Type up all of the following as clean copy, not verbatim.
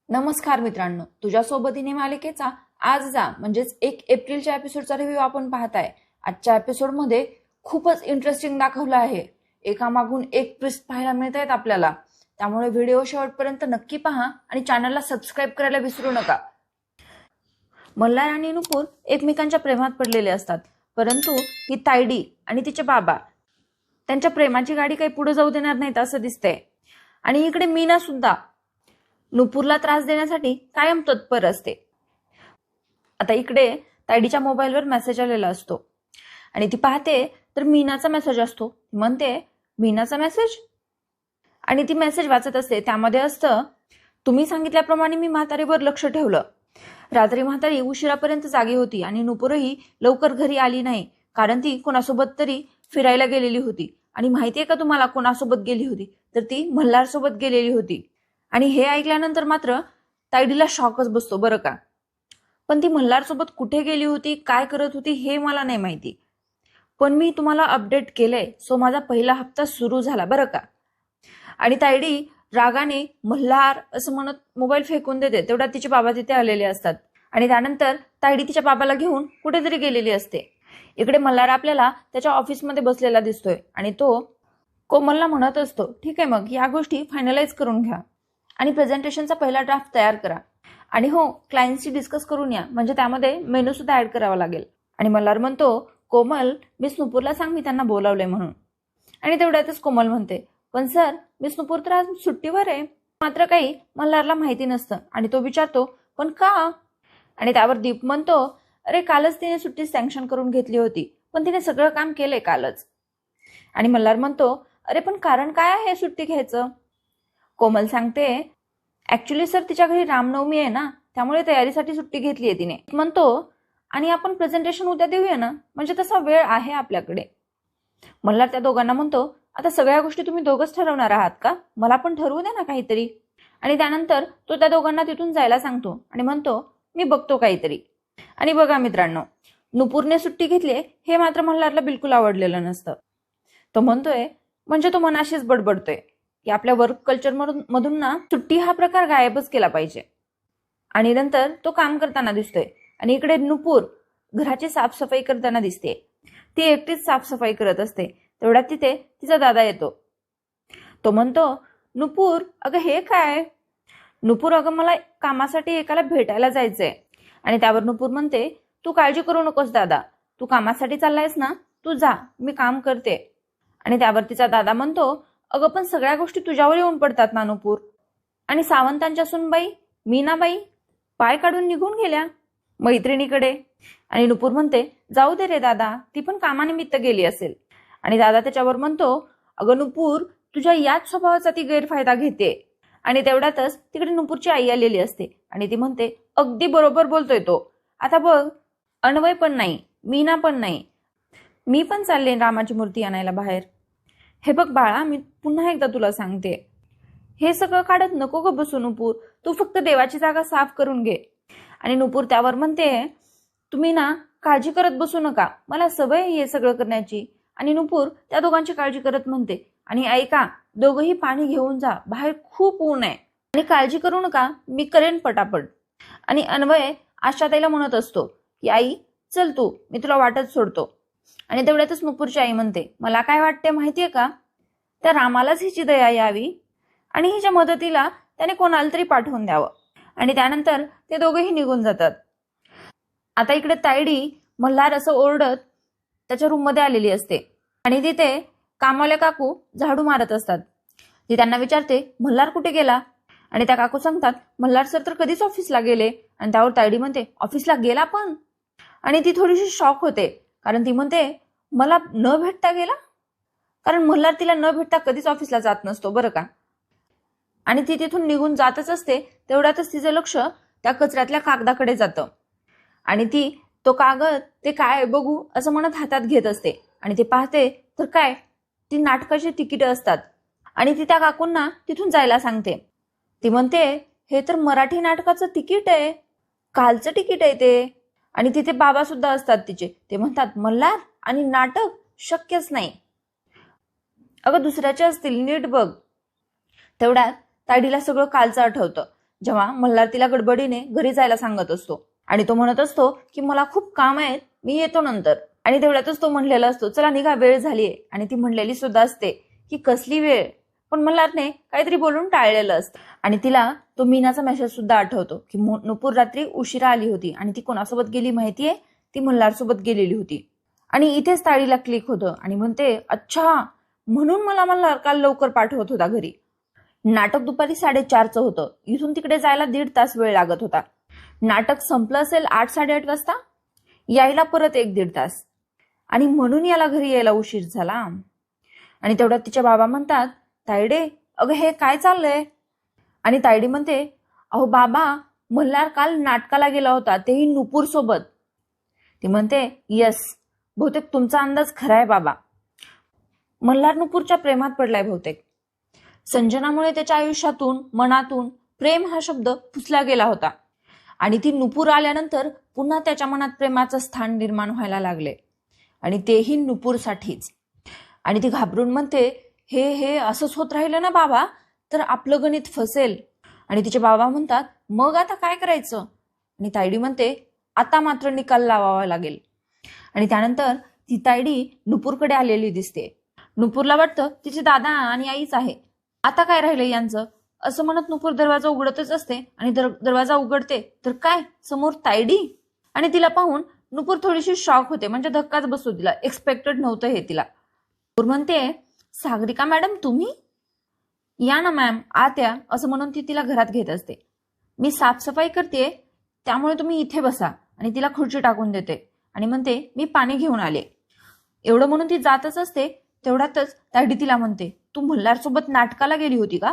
नमस्कार मित्रांनो, तुझ्या सोबतीने मालिकेचा आज जा म्हणजेच 1 एप्रिलच्या एपिसोडचा रिव्ह्यू आपण पाहताय. आजच्या एपिसोडमध्ये खूपच इंटरेस्टिंग दाखवलं आहे. एकामागून एक ट्विस्ट पाहायला मिळत आहेत आपल्याला. त्यामुळे व्हिडिओ शेवटपर्यंत नक्की पहा आणि चॅनलला सबस्क्राईब करायला विसरू नका. मल्हार आणि नुपूर एकमेकांच्या प्रेमात पडलेले असतात, परंतु ही तायडी आणि तिचे बाबा त्यांच्या प्रेमाची गाडी काही पुढे जाऊ देणार नाहीत असं दिसतंय. आणि इकडे मीना सुद्धा नुपूरला त्रास देण्यासाठी कायम तत्पर असते. आता इकडे तायडीच्या मोबाईलवर मेसेज आलेला असतो आणि ती पाहते तर मीनाचा मेसेज असतो. म्हणते मीनाचा मेसेज, आणि ती मेसेज वाचत असते. त्यामध्ये असतं, तुम्ही सांगितल्याप्रमाणे मी म्हातारीवर लक्ष ठेवलं. रात्री म्हातारी उशिरापर्यंत जागी होती आणि नुपूरही लवकर घरी आली नाही, कारण ती कोणासोबत तरी फिरायला गेलेली होती. आणि माहितीये का तुम्हाला कोणासोबत गेली होती? तर ती मल्हार सोबत गेलेली होती. आणि हे ऐकल्यानंतर मात्र तायडीला शॉकच बसतो बरं का. पण ती मल्हार सोबत कुठे गेली होती, काय करत होती हे मला नाही माहिती, पण मी तुम्हाला अपडेट केलंय, सो माझा पहिला हप्ता सुरू झाला बरं का. आणि तायडी रागाने मल्हार असं म्हणत मोबाईल फेकून देते. तेवढ्यात तिचे बाबा तिथे आलेले असतात आणि त्यानंतर तायडी तिच्या बाबाला घेऊन कुठेतरी गेलेली असते. इकडे मल्हार आपल्याला त्याच्या ऑफिसमध्ये बसलेला दिसतोय आणि तो कोमलला म्हणत असतो, ठीक आहे मग या गोष्टी फायनलाइज करून घ्या आणि प्रेझेंटेशनचा पहिला ड्राफ्ट तयार करा. आणि हो, क्लायंटशी डिस्कस करून या, म्हणजे त्यामध्ये मेनू सुद्धा ऍड करावा लागेल. आणि मल्हार म्हणतो, कोमल मिस नुपूरला सांग मी त्यांना बोलावलंय म्हणून. आणि तेवढ्यातच कोमल म्हणते, पण सर मिस नुपूर तर आज सुट्टीवर आहे. मात्र काही मल्हारला माहिती नसतं आणि तो विचारतो, पण का? आणि त्यावर दीप म्हणतो, अरे कालच तिने सुट्टी सँक्शन करून घेतली होती, पण तिने सगळं काम केलंय कालच. आणि मल्हार म्हणतो, अरे पण कारण काय आहे सुट्टी घ्यायचं? कोमल सांगते, ऍक्च्युली सर तिच्या घरी रामनवमी आहे ना, त्यामुळे तयारीसाठी सुट्टी घेतली आहे तिने. म्हणतो, आणि आपण प्रेझेंटेशन उद्या देऊया ना, म्हणजे तसा वेळ आहे आपल्याकडे. मल्हार त्या दोघांना म्हणतो, आता सगळ्या गोष्टी तुम्ही दोघंच ठरवणार आहात का? मला पण ठरवू द्या ना काहीतरी. आणि त्यानंतर तो त्या दोघांना तिथून जायला सांगतो आणि म्हणतो, मी बघतो काहीतरी. आणि बघा मित्रांनो, नुपूरने सुट्टी घेतली हे मात्र मल्हारला बिलकुल आवडलेलं नसतं. तो म्हणतोय, म्हणजे तो मनाशीच बडबडतोय की आपल्या वर्क कल्चर मधून ना सुट्टी हा प्रकार गायबच केला पाहिजे. आणि नंतर तो काम करताना दिसतोय आणि इकडे नुपूर घराची साफसफाई करताना दिसते. ती एकटीच साफसफाई करत असते. तेवढ्यात तिथे तिचा दादा येतो. तो म्हणतो, नुपूर अगं हे काय? नुपूर अगं मला कामासाठी एकाला भेटायला जायचंय. आणि त्यावर नुपूर म्हणते, तू काळजी करू नकोस दादा, तू कामासाठी चाललायस ना, तू जा, मी काम करते. आणि त्यावर तिचा दादा म्हणतो, अगं पण सगळ्या गोष्टी तुझ्यावर येऊन पडतात ना नुपूर. आणि सावंतांच्या सुनबाई मीनाबाई पाय काढून निघून गेल्या मैत्रिणीकडे. आणि नुपूर म्हणते, जाऊ दे रे दादा, ती पण कामानिमित्त गेली असेल. आणि दादा त्याच्यावर म्हणतो, अगं नुपूर तुझ्या याच स्वभावाचा ती गैरफायदा घेते. आणि तेवढ्यातच तिकडे नुपूरची आई आलेली असते आणि ती म्हणते, अगदी बरोबर बोलतोय तो. आता बघ, अन्वय पण नाही, मीना पण नाही, मी पण चालले रामाची मूर्ती आणायला बाहेर. हे बघ बाळा, मी पुन्हा एकदा तुला सांगते, हे सगळं काढत नको ग बसू नुपूर, तू फक्त देवाची जागा साफ करून घे. आणि नुपूर त्यावर म्हणते, तुम्ही ना काळजी करत बसू नका, मला सवय आहे हे सगळं करण्याची. आणि नुपूर त्या दोघांची काळजी करत म्हणते, आणि ऐका दोघंही पाणी घेऊन जा, बाहेर खूप ऊन आहे. आणि काळजी करू नका, मी करेन पटापट. आणि अन्वय आशाताईला म्हणत असतो की आई चल तू, मी तुला वाटत सोडतो. आणि तेवढ्यातच नुपूरची आई म्हणते, मला काय वाटते माहितीये का, त्या रामालाच हिची दया यावी आणि हिच्या मदतीला त्याने कोणाला तरी पाठवून द्यावं. आणि त्यानंतर ते दोघेही निघून जातात. आता इकडे तायडी मल्हार असं ओरडत त्याच्या रूममध्ये आलेली असते आणि तिथे कामवाल्या काकू झाडू मारत असतात. ती त्यांना विचारते, मल्हार कुठे गेला? आणि त्या काकू सांगतात, मल्हार सर तर कधीच ऑफिसला गेले. आणि त्यावर तायडी म्हणते, ऑफिसला गेला पण? आणि ती थोडीशी शॉक होते, कारण ती म्हणते, मला न भेटता गेला? कारण मल्हार तिला न भेटता कधीच ऑफिसला जात नसतो बरं का. आणि ती तिथून निघून जातच असते. तेवढ्यातच तिचं लक्ष त्या कचऱ्यातल्या कागदाकडे जातं आणि ती तो कागद ते काय बघू असं म्हणत हातात घेत असते. आणि ते पाहते तर काय, ती नाटकाची तिकीटं असतात. आणि ती त्या काकूंना तिथून जायला सांगते. ती म्हणते, हे तर मराठी नाटकाचं तिकीट आहे, कालचं तिकीट आहे ते. आणि तिथे बाबा सुद्धा असतात तिचे. ते म्हणतात, मल्हार आणि नाटक शक्यच नाही, अगं दुसऱ्याचे असतील, नीट बघ. तेवढ्यात तायडीला सगळं कालचं आठवतं. जेव्हा मल्हार तिला गडबडीने घरी जायला सांगत असतो आणि तो म्हणत असतो की मला खूप काम आहेत, मी येतो नंतर. आणि तेवढ्यातच तो म्हणलेला असतो चला निघा, वेळ झालीये. आणि ती म्हणलेली सुद्धा असते की कसली वेळ, पण मल्हारने काहीतरी बोलून टाळलेलं असतं. आणि तिला तो मीनाचा मेसेज सुद्धा आठवतो की नुपूर रात्री उशिरा आली होती आणि ती कोणासोबत गेली माहितीये, ती मल्हार सोबत गेलेली होती. आणि इथेच ताईडीला क्लिक होतं आणि म्हणते अच्छा, म्हणून मला मल्हार काल लवकर पाठवत होता घरी. नाटक दुपारी 4:30चं होतं. इथून तिकडे जायला 1.5 तास वेळ लागत होता. नाटक संपलं असेल 8-8:30 वाजता, यायला परत 1-1.5 तास. आणि म्हणून याला घरी यायला उशीर झाला. आणि तेवढ्यात तिच्या बाबा म्हणतात तायडे अगं हे काय चाललंय. आणि तायडी म्हणते अहो बाबा, मल्हार काल नाटकाला गेला होता, तेही नुपूर सोबत. ती म्हणते यस, बहुतेक तुमचा अंदाज खरा आहे बाबा. मल्हार नुपूरच्या प्रेमात पडलाय बहुतेक. संजनामुळे त्याच्या आयुष्यातून मनातून प्रेम हा शब्द पुसला गेला होता आणि ती नुपूर आल्यानंतर पुन्हा त्याच्या मनात प्रेमाचं स्थान निर्माण व्हायला लागले आणि तेही नुपूरसाठीच. आणि ती घाबरून म्हणते हे असंच होत राहिलं ना बाबा तर आपलं गणित फसेल. आणि तिचे बाबा म्हणतात मग आता काय करायचं. आणि तायडी म्हणते आता मात्र निकाल लावावा लागेल. आणि त्यानंतर ती तायडी नुपूरकडे आलेली दिसते. नुपूरला वाटतं तिचे दादा आणि आईच आहे, आता काय राहिलं यांचं, असं म्हणत नुपूर दरवाजा उघडतच असते. आणि दरवाजा उघडते तर काय, समोर तायडी. आणि तिला पाहून नुपूर थोडीशी शॉक होते, म्हणजे धक्काच बसतो तिला, एक्सपेक्टेड नव्हतं हे तिला. नुपूर म्हणते सागरिका मॅडम तुम्ही या ना मॅम, आत या, असं म्हणून ती तिला घरात घेत असते. मी साफसफाई करते त्यामुळे तुम्ही इथे बसा. आणि तिला खुर्ची टाकून देते आणि म्हणते मी पाणी घेऊन आले. एवढं म्हणून ती जातच असते. तेवढ्यातच तायडी तिला म्हणते तू मल्हार सोबत नाटकाला गेली होती का.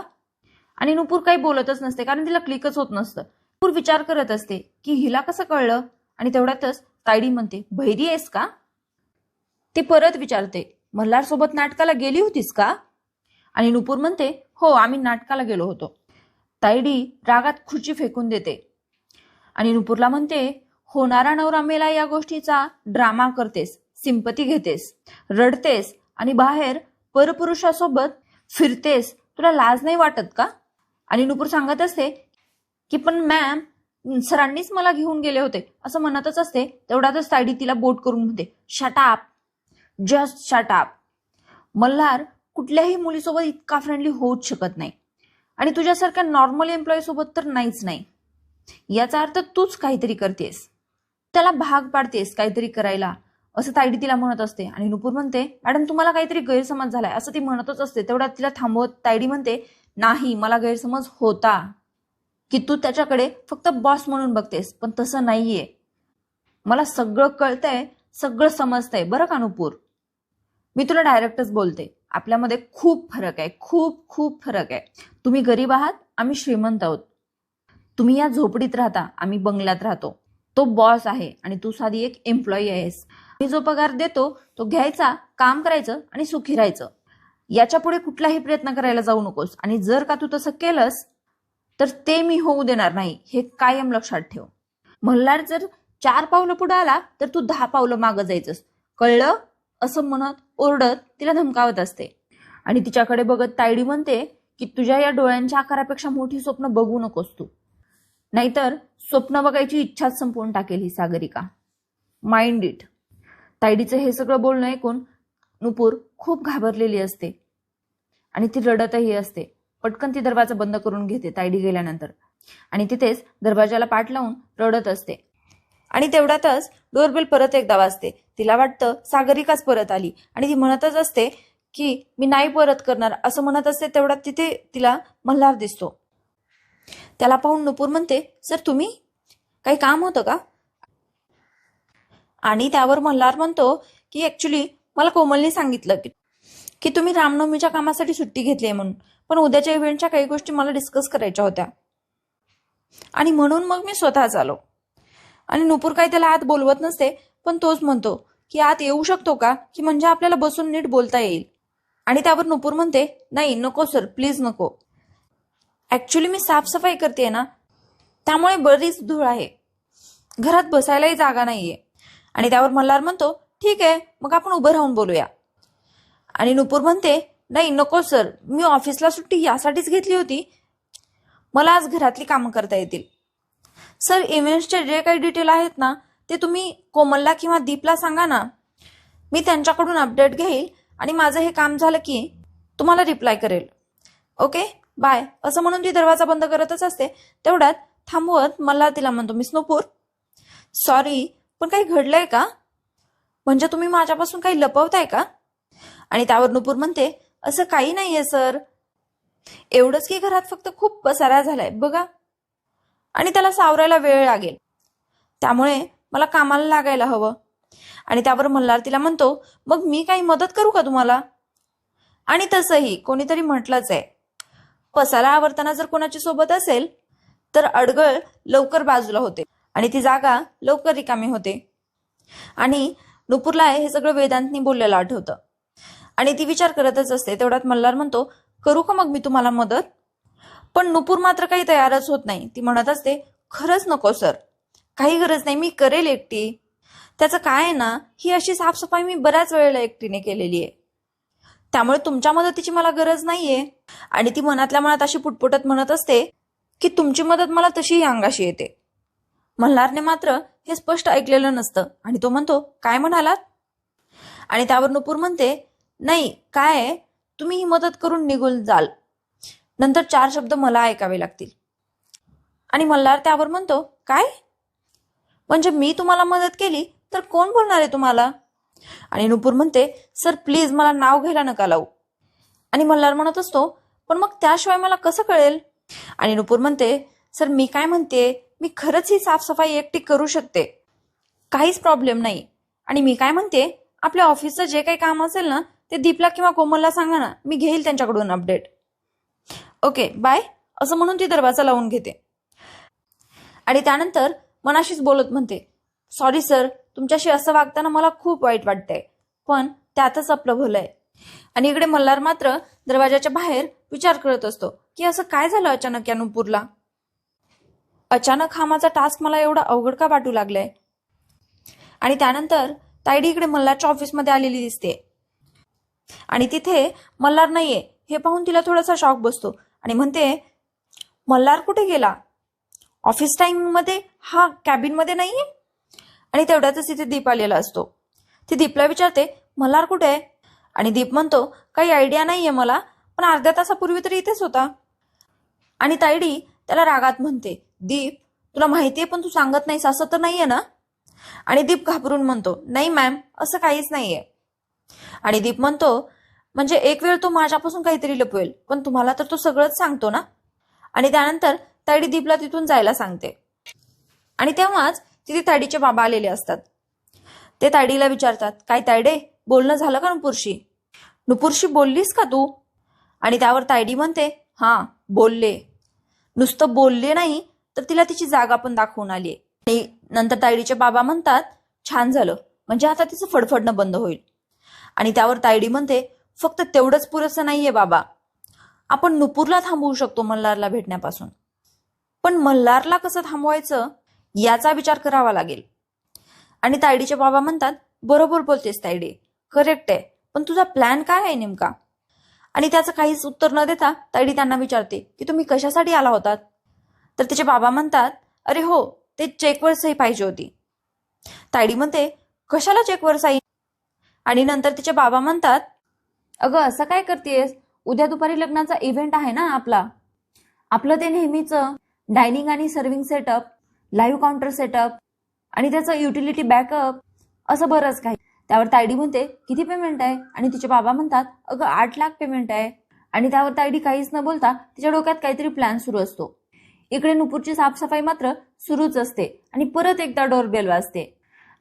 आणि नुपूर काही बोलतच नसते, कारण तिला क्लिकच होत नसतं. नुपूर विचार करत असते की हिला कसं कळलं. आणि तेवढ्यातच तायडी म्हणते बहिरी आहेस का. ती परत विचारते मल्हार सोबत नाटकाला गेली होतीस का. आणि नुपूर म्हणते हो, आम्ही नाटकाला गेलो होतो. तायडी रागात खुर्ची फेकून देते आणि नुपूरला म्हणते होणारा नवरा मेला या गोष्टीचा ड्रामा करतेस, सिंपती घेतेस, रडतेस आणि बाहेर परपुरुषासोबत फिरतेस, तुला लाज नाही वाटत का. आणि नुपूर सांगत असते की पण मॅम सरांनीच मला घेऊन गेले होते, असं म्हणतच असते. तेवढ्यातच तायडी तिला बोट करून म्हणते shut up, just shut up. Malhar कुठल्याही मुलीसोबत इतका फ्रेंडली होऊच शकत नाही आणि तुझ्यासारख्या नॉर्मल एम्प्लॉई सोबत तर नाहीच नाही. याचा अर्थ तूच काहीतरी करतेस, त्याला भाग पाडतेस काहीतरी करायला, असं तायडी तिला म्हणत असते. आणि नुपूर म्हणते मॅडम तुम्हाला काहीतरी गैरसमज झालाय, असं ती म्हणतच असते. तेवढ्यात तिला थांबवत तायडी म्हणते नाही, मला गैरसमज होता की तू त्याच्याकडे फक्त बॉस म्हणून बघतेस, पण तसं नाहीये. मला सगळं कळतंय, सगळं समजतंय बरं का नुपूर. मी तुला डायरेक्टच बोलते, आपल्यामध्ये खूप फरक आहे, खूप खूप फरक आहे. तुम्ही गरीब आहात, आम्ही श्रीमंत आहोत. तुम्ही या झोपडीत राहता, आम्ही बंगल्यात राहतो. तो बॉस आहे आणि तू साधी एक एम्प्लॉई आहेस. मी जो पगार देतो तो घ्यायचा, काम करायचं आणि सुखी राहायचं. याच्या पुढे कुठलाही प्रयत्न करायला जाऊ नकोस. आणि जर का तू तसं केलंस तर ते मी होऊ देणार नाही, हे कायम लक्षात ठेव. मल्हार जर 4 पावलं पुढे आला तर तू 10 पावलं मागं जायचंस, कळलं, असं म्हणत ओरडत तिला धमकावत असते. आणि तिच्याकडे बघत तायडी म्हणते की तुझ्या या डोळ्यांच्या आकारापेक्षा मोठी स्वप्न बघू नकोस तू, नाहीतर स्वप्न बघायची इच्छाच संपवून टाकेल ही सागरिका. Mind it. तायडीचं हे सगळं बोलणं ऐकून नुपूर खूप घाबरलेली असते आणि ती रडतही असते. पटकन ती दरवाजा बंद करून घेते तायडी गेल्यानंतर आणि तिथेच दरवाजाला पाठ लावून रडत असते. आणि तेवढ्यातच डोरबेल परत एकदा वाजते. तिला वाटतं सागरिकाच परत आली आणि ती म्हणतच असते की मी नाही परत करणार, असं म्हणत असते. तेवढ्यात तिथे तिला मल्हार दिसतो. त्याला पाहून नुपूर म्हणते सर तुम्ही, काही काम होतं का. आणि त्यावर मल्हार म्हणतो की ऍक्च्युली मला कोमलने सांगितलं की तुम्ही रामनवमीच्या कामासाठी सुट्टी घेतली आहे म्हणून, पण उद्याच्या इव्हेंटच्या काही गोष्टी मला डिस्कस करायच्या होत्या आणि म्हणून मग मी स्वतःच आलो. आणि नुपूर काही त्याला आत बोलवत नसते, पण तोच म्हणतो की आत येऊ शकतो का, की म्हणजे आपल्याला बसून नीट बोलता येईल. आणि त्यावर नुपूर म्हणते नाही नको सर, प्लीज नको. ऍक्च्युली मी साफसफाई करते ना, त्यामुळे बरीच धूळ आहे, घरात बसायलाही जागा नाहीये. आणि त्यावर मल्हार म्हणतो ठीक आहे, मग आपण उभं राहून बोलूया. आणि नुपूर म्हणते नाही नको सर, मी ऑफिसला सुट्टी यासाठीच घेतली होती, मला आज घरातली कामं करता येतील. सर, इव्हेंट्सचे जे काही डिटेल आहेत ना ते तुम्ही कोमलला किंवा दीपला सांगा ना. मी त्यांच्याकडून अपडेट घेईल आणि माझं हे काम झालं की तुम्हाला रिप्लाय करेल. Okay, bye. असं म्हणून ती दरवाजा बंद करतच असते. तेवढ्यात थांबवत मल्हार तिला म्हणतो, मिस नुपूर, सॉरी, पण काही घडलंय का? म्हणजे तुम्ही माझ्यापासून काही लपवताय का? आणि त्यावर नुपूर म्हणते, असं काही नाहीये सर, एवढंच की घरात फक्त खूप पसारा झालाय बघा आणि त्याला सावरायला वेळ लागेल, त्यामुळे मला कामाला लागायला हवं. आणि त्यावर मल्हार तिला म्हणतो, मग मी काही मदत करू का तुम्हाला? आणि तसंही कोणीतरी म्हटलंच आहे, पसारा आवरताना जर कोणाची सोबत असेल तर अडगळ लवकर बाजूला होते आणि ती जागा लवकर रिकामी होते. आणि नुपूरला हे सगळं वेदांतनी बोललेलं आठवतं आणि ती विचार करतच असते. तेवढ्यात मल्हार म्हणतो, करू का मग मी तुम्हाला मदत? पण नुपूर मात्र काही तयारच होत नाही. ती म्हणत असते, खरंच नको सर, काही गरज नाही, मी करेल एकटी. त्याचं काय आहे ना, ही अशी साफसफाई मी बऱ्याच वेळेला एकटीने केलेली आहे, त्यामुळे तुमच्या मदतीची मला गरज नाहीये. आणि ती मनातल्या मनात अशी पुटपुटत म्हणत असते की तुमची मदत मला तशीही अंगाशी येते. मल्हारने मात्र हे स्पष्ट ऐकलेलं नसतं आणि तो म्हणतो, काय म्हणालात? आणि त्यावर नुपूर म्हणते, नाही काय, तुम्ही ही मदत करून निघून जाल, नंतर 4 शब्द मला ऐकावे लागतील. आणि मल्हार त्यावर म्हणतो, काय म्हणजे मी तुम्हाला मदत केली तर कोण बोलणार आहे तुम्हाला? आणि नुपूर म्हणते, सर प्लीज मला नाव घ्यायला नका लावू. आणि मल्हार म्हणत असतो, पण मग त्याशिवाय मला कसं कळेल? आणि नुपूर म्हणते, सर मी काय म्हणते, मी खरंच ही साफसफाई एकटी करू शकते, काहीच प्रॉब्लेम नाही. आणि मी काय म्हणते, आपल्या ऑफिसचं जे काही काम असेल ना ते दीपला किंवा कोमलला सांगा ना, मी घेईल त्यांच्याकडून अपडेट. Okay, bye. असं म्हणून ती दरवाजा लावून घेते आणि त्यानंतर मनाशीच बोलत म्हणते, सॉरी सर, तुमच्याशी असं वागताना मला खूप वाईट वाटतंय, पण त्यातच आपलं भलं आहे. आणि इकडे मल्हार मात्र दरवाजाच्या बाहेर विचार करत असतो की असं काय झालं अचानक या नुपूरला? अचानक हा माझा टास्क मला एवढा अवघड का वाटू लागलाय? आणि त्यानंतर तायडी इकडे मल्हारच्या ऑफिसमध्ये आलेली दिसते आणि तिथे मल्हार नाहीये. हे पाहून तिला थोडासा शॉक बसतो आणि म्हणते, मल्हार कुठे गेला? ऑफिस टाइम मध्ये हा कॅबिन मध्ये नाहीये? आणि तेवढ्यातच तिथे दीप आलेला असतो. ती दीपला विचारते, मल्हार कुठे आहे? आणि दीप म्हणतो, काही आयडिया नाहीये मला, पण अर्ध्या तासापूर्वी तरी इथेच होता. आणि तायडी त्याला रागात म्हणते, दीप तुला माहितीये पण तू सांगत नाहीस, असं तर नाहीये ना? आणि दीप घाबरून म्हणतो, नाही मॅम, असं काहीच नाहीये. आणि दीप म्हणतो, म्हणजे एक वेळ तो माझ्यापासून काहीतरी लपवेल, पण तुम्हाला तर तो सगळंच सांगतो ना? आणि त्यानंतर तायडी दीपला तिथून जायला सांगते. आणि तेव्हाच तिथे तायडीचे बाबा आलेले असतात. ते तायडीला विचारतात, काय तायडे, बोलणं झालं का नुपूरशी? नुपूरशी बोललीस का तू? आणि त्यावर तायडी म्हणते, हां बोलले, नुसतं बोलले नाही तर तिला तिची जागा पण दाखवून आली. आणि नंतर तायडीचे बाबा म्हणतात, छान झालं, म्हणजे आता तिचं फडफडणं बंद होईल. आणि त्यावर तायडी म्हणते, फक्त तेवढंच पुरेसं नाहीये बाबा, आपण नुपूरला थांबवू शकतो मल्हारला भेटण्यापासून, पण मल्हारला कसं थांबवायचं याचा विचार करावा लागेल. आणि तायडीचे बाबा म्हणतात, बरोबर बोलतेस तायडी, करेक्ट आहे, पण तुझा प्लॅन काय आहे नेमका? आणि त्याचं काहीच उत्तर न देता तायडी त्यांना विचारते की तुम्ही कशासाठी आला होतात? तर तिचे बाबा म्हणतात, अरे हो, ते चेकवर सही पाहिजे होती. तायडी म्हणते, कशाला चेकवर सही? आणि नंतर तिचे बाबा म्हणतात, अगं असं काय करतेस, उद्या दुपारी लग्नाचा इव्हेंट आहे ना आपलं ते नेहमीचं डायनिंग आणि serving setup, live counter setup आणि त्याचं युटिलिटी बॅकअप, असं बरंच काही. त्यावर तायडी म्हणते, किती पेमेंट आहे? आणि तिचे बाबा म्हणतात, अगं 8 लाख पेमेंट आहे. आणि त्यावर तायडी काहीच न बोलता तिच्या डोक्यात काहीतरी प्लॅन सुरू असतो. इकडे नुपूरची साफसफाई मात्र सुरूच असते आणि परत एकदा डोरबेल वाजते.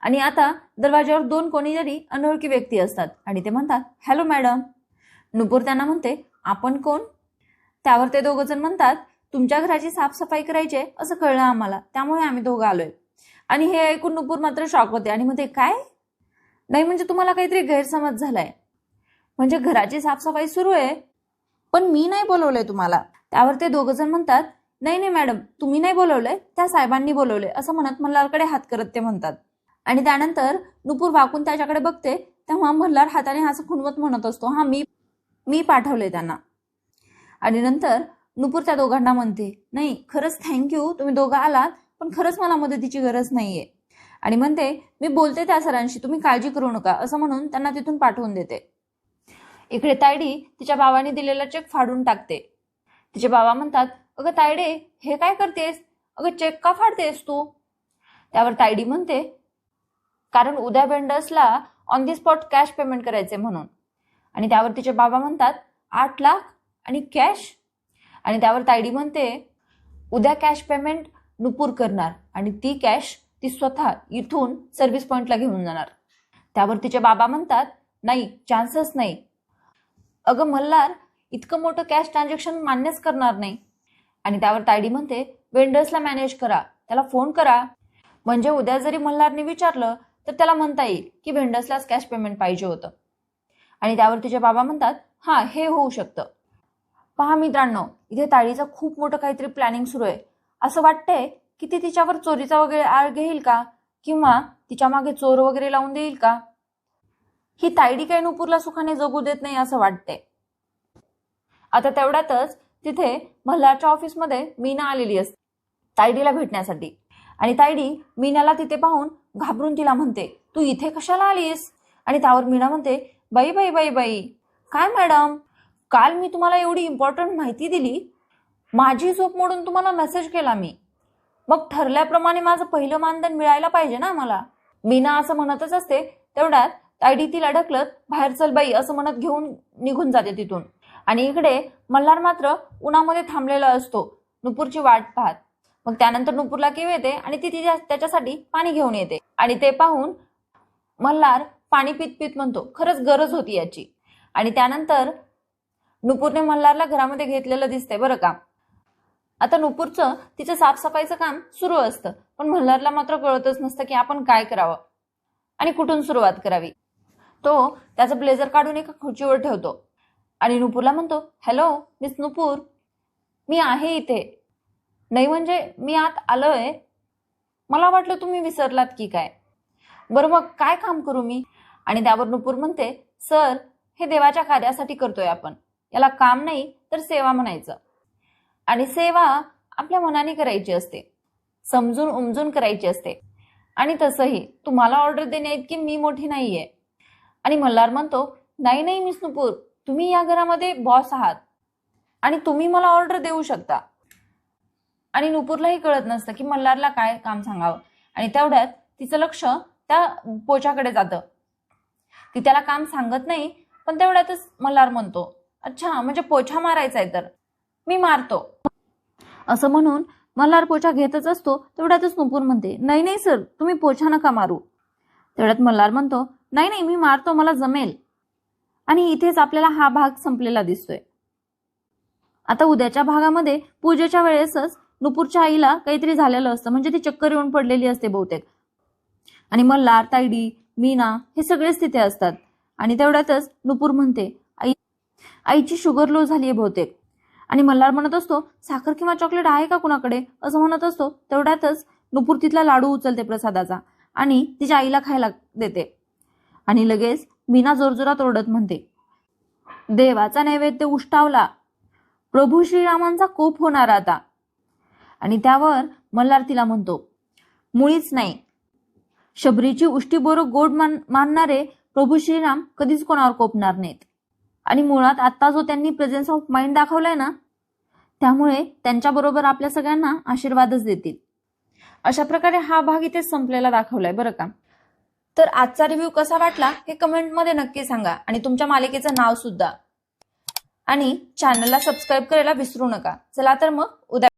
आणि आता दरवाजावर 2 कोणीतरी अनोळखी व्यक्ती असतात आणि ते म्हणतात, हॅलो मॅडम. नुपूर त्यांना म्हणते, आपण कोण? त्यावर ते दोघं जण म्हणतात, तुमच्या घराची साफसफाई करायची आहे असं कळलं आम्हाला, त्यामुळे आम्ही दोघं आलोय. आणि हे ऐकून नुपूर मात्र शॉक होते आणि म्हणते, काय? नाही म्हणजे तुम्हाला काहीतरी गैरसमज झालाय, म्हणजे घराची साफसफाई सुरू आहे पण मी नाही बोलवलंय तुम्हाला. त्यावर ते दोघं जण म्हणतात, नाही नाही मॅडम, तुम्ही नाही बोलवलंय, त्या साहेबांनी बोलवलंय, असं म्हणत मल्हारकडे हात करत ते म्हणतात. आणि त्यानंतर नुपूर वाकून त्याच्याकडे बघते तेव्हा मल्हार हाताने असं खुणवत म्हणत असतो, हा मी पाठवलंय त्यांना. आणि नंतर नुपूर त्या दोघांना म्हणते, नाही खरंच थँक्यू, तुम्ही दोघं आलात, पण खरंच मला मदतीची गरज नाहीये. आणि म्हणते, मी बोलते त्या सरांशी, तुम्ही काळजी करू नका, असं म्हणून त्यांना तिथून पाठवून देते. इकडे तायडी तिच्या बाबांनी दिलेला चेक फाडून टाकते. तिचे बाबा म्हणतात, अगं तायडे, हे काय करतेस? अगं चेक का फाडतेस तू? त्यावर तायडी म्हणते, कारण उद्या वेंडर्सला on the spot cash payment करायचे म्हणून. आणि त्यावर तिचे बाबा म्हणतात, 8 लाख आणि कॅश? आणि त्यावर तायडी म्हणते, उद्या कॅश पेमेंट नुपूर करणार आणि ती कॅश ती स्वतः इथून सर्व्हिस पॉइंटला घेऊन जाणार. त्यावर तिचे बाबा म्हणतात, नाही, चान्सच नाही. अगं मल्हार, इतकं मोठं कॅश ट्रान्झॅक्शन मान्यच करणार नाही. आणि त्यावर तायडी म्हणते, वेंडर्सला मॅनेज करा, त्याला फोन करा, म्हणजे उद्या जरी मल्हारने विचारलं तर त्याला म्हणता येईल की वेंडर्सलाच कॅश पेमेंट पाहिजे होतं. आणि त्यावर तिचे बाबा म्हणतात, हा, हे होऊ शकतं. पहा मित्रांनो, इथे तायडीचं खूप मोठं काहीतरी प्लॅनिंग सुरू आहे. असं वाटतंय की ती तिच्यावर चोरीचा वगैरे आळ घेईल का, किंवा तिच्या मागे चोर वगैरे लावून देईल का. ही तायडी काही नुपूरला सुखाने जगू देत नाही असं वाटतंय. आता तेवढ्यातच तिथे मल्हारच्या ऑफिसमध्ये मीना आलेली असते तायडीला भेटण्यासाठी. आणि तायडी मीनाला तिथे पाहून घाबरून तिला म्हणते, तू इथे कशाला आलीस? आणि त्यावर मीना म्हणते, बाई बाई बाई बाई, काय मॅडम, काल मी तुम्हाला एवढी इम्पॉर्टंट माहिती दिली, माझी झोप मोडून तुम्हाला मेसेज केला मी, मग ठरल्याप्रमाणे माझं पहिलं मानधन मिळायला पाहिजे ना मला. मीना असं म्हणतच असते, तेवढ्यात तायडी तिला ढकलत, बाहेर चल बाई असं म्हणत घेऊन निघून जाते तिथून. आणि इकडे मल्हार मात्र उन्हामध्ये थांबलेला असतो नुपूरची वाट पाहत. मग त्यानंतर नुपूरला केव येते आणि ती त्याच्यासाठी पाणी घेऊन येते. आणि ते पाहून मल्हार पाणी पित पित म्हणतो, खरंच गरज होती याची. आणि त्यानंतर नुपूरने मल्हारला घरामध्ये घेतलेलं दिसतंय बरं का. आता नुपूरचं तिचं साफसफाईचं काम सुरू असतं, पण मल्हारला मात्र कळतच नसतं की आपण काय करावं आणि कुठून सुरुवात करावी. तो त्याचं ब्लेझर काढून एका खुर्चीवर ठेवतो आणि नुपूरला म्हणतो, हॅलो मिस नुपूर, मी आहे इथे. नाही म्हणजे मी आत आलोय, मला वाटलं तुम्ही विसरलात की काय. बरं मग काय काम करू मी? आणि त्यावर नुपूर म्हणते, सर, हे देवाच्या कार्यासाठी करतोय आपण, याला काम नाही तर सेवा म्हणायचं. आणि सेवा आपल्या मनाने करायची असते, समजून उमजून करायची असते. आणि तसंही तुम्हाला ऑर्डर देण्या इतकी मी मोठी नाहीये. आणि मल्हार म्हणतो, नाही नाही मिस नुपूर, तुम्ही या घरामध्ये बॉस आहात आणि तुम्ही मला ऑर्डर देऊ शकता. आणि नुपूरलाही कळत नसतं की मल्हारला काय काम सांगावं. आणि तेवढ्यात तिचं लक्ष त्या पोछाकडे जातं. ती त्याला काम सांगत नाही, पण तेवढ्यातच मल्हार म्हणतो, अच्छा, म्हणजे पोछा मारायचा आहे तर मी मारतो. असं म्हणून मल्हार पोछा घेतच असतो. तेवढ्यातच नुपूर म्हणते, नाही नाही सर, तुम्ही पोछा नका मारू. तेवढ्यात मल्हार म्हणतो, नाही नाही, मी मारतो, मला जमेल. आणि इथेच आपल्याला हा भाग संपलेला दिसतोय. आता उद्याच्या भागामध्ये पूजेच्या वेळेसच नुपूरच्या आईला काहीतरी झालेलं असतं, म्हणजे ती चक्कर येऊन पडलेली असते बहुतेक. आणि मल्हार, तायडी, मीना हे सगळेच तिथे असतात. आणि तेवढ्यातच नुपूर म्हणते, आईची शुगर लो झाली आहे बहुतेक. आणि मल्हार म्हणत असतो, साखर किंवा चॉकलेट आहे का कुणाकडे, असं म्हणत असतो. तेवढ्यातच नुपूर तिथला लाडू उचलते प्रसादाचा आणि तिच्या आईला खायला देते. आणि लगेच मीना जोरजोरात ओरडत म्हणते, देवाचा नैवेद्य उष्टावला, प्रभू श्रीरामांचा कोप होणार आता. आणि त्यावर मल्हार तिला म्हणतो, मुळीच नाही, शबरीची उष्टी बोरं गोड मानणारे प्रभू श्रीराम कधीच कोणावर कोपणार नाहीत. आणि मुळात आता जो त्यांनी प्रेझेन्स ऑफ माइंड दाखवलाय ना, त्यामुळे त्यांच्याबरोबर आपल्या सगळ्यांना आशीर्वादच देतील. अशा प्रकारे हा भाग इथे संपलेला दाखवलाय बरं का. तर आजचा रिव्ह्यू कसा वाटला हे कमेंटमध्ये नक्की सांगा, आणि तुमच्या मालिकेचं नाव सुद्धा. आणि चॅनलला सबस्क्राईब करायला विसरू नका. चला तर मग उद्या